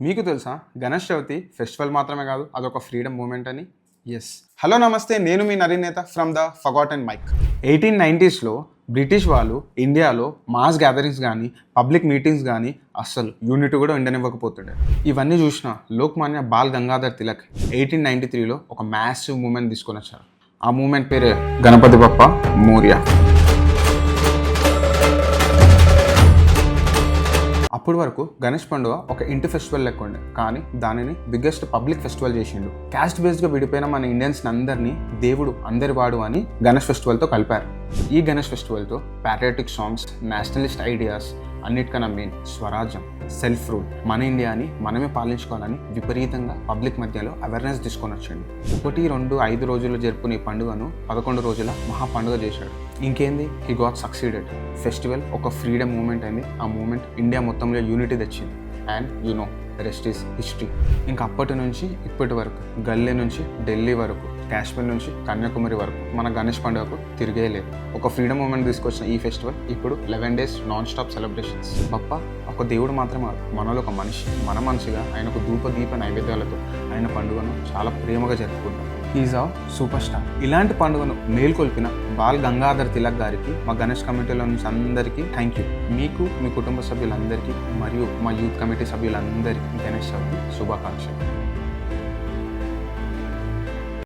మీకు తెలుసా గణేష్ చవితి ఫెస్టివల్ మాత్రమే కాదు, అదొక ఫ్రీడమ్ మూమెంట్ అని. ఎస్, హలో నమస్తే, నేను మీ నరేనేత from the forgotten mic. 1890s British వాళ్ళు ఇండియాలో మాస్ గ్యాదరింగ్స్ కానీ పబ్లిక్ మీటింగ్స్ కానీ అస్సలు యూనిట్ కూడా ఉండనివ్వకపోతుండే. ఇవన్నీ చూసిన లోక్మాన్య బాల్ గంగాధర్ తిలక్ 1893లో ఒక మ్యాసివ్ మూమెంట్ తీసుకొని వచ్చారు. ఆ మూమెంట్ పేరే గణపతి బప్ప మోరియా. అప్పటి వరకు గణేష్ పండుగ ఒక ఇంటి ఫెస్టివల్ లెక్క ఉండే, కానీ దానిని బిగ్గెస్ట్ పబ్లిక్ ఫెస్టివల్ చేసిండు. క్యాస్ట్ బేస్డ్గా విడిపోయిన మన ఇండియన్స్ అందరినీ దేవుడు అందరి వాడు అని గణేష్ ఫెస్టివల్తో కలిపారు. ఈ గణేష్ ఫెస్టివల్తో ప్యాట్రియాటిక్ సాంగ్స్, నేషనలిస్ట్ ఐడియాస్, అన్నిటికన్నా మెయిన్ స్వరాజ్యం, సెల్ఫ్ రూల్, మన ఇండియాని మనమే పాలించుకోవాలని విపరీతంగా పబ్లిక్ మధ్యలో అవేర్నెస్ తీసుకొని వచ్చాడు. 1, 2, 5 రోజుల్లో జరుపుకునే ఈ పండుగను 11 రోజుల మహా పండుగ చేశాడు. ఇంకేంది, హీ గాట్ సక్సీడెడ్. ఫెస్టివల్ ఒక ఫ్రీడమ్ మూమెంట్ అయింది. ఆ మూమెంట్ ఇండియా మొత్తంలో యూనిటీ తెచ్చింది. And rest is history. ఇంకా అప్పటి నుంచి ఇప్పటి వరకు గల్లీ నుంచి ఢిల్లీ వరకు, కాశ్మీర్ నుంచి కన్యాకుమారి వరకు మన గణేష్ పండుగకు తిరిగే లేదు. ఒక ఫ్రీడమ్ మూమెంట్ తీసుకొచ్చిన ఈ ఫెస్టివల్ ఇప్పుడు 11 days non stop celebrations. Bappa ఒక దేవుడు మాత్రమే కాదు, మనలో ఒక మనిషి. మన మనిషిగా ఆయనకు దీప నైవేద్యాలతో ఆయన పండుగను చాలా ప్రేమగా జరుపుకుంటాం. ఈజ్ ఆ సూపర్ స్టార్. ఇలాంటి పండుగను మేల్కొల్పిన బాల్ గంగాధర్ తిలక్ గారికి మా గణేష్ కమిటీలో నుంచి అందరికీ థ్యాంక్ యూ. మీకు, మీ కుటుంబ సభ్యులందరికీ మరియు మా యూత్ కమిటీ సభ్యులందరికీ గణేష్ చవితి శుభాకాంక్షలు.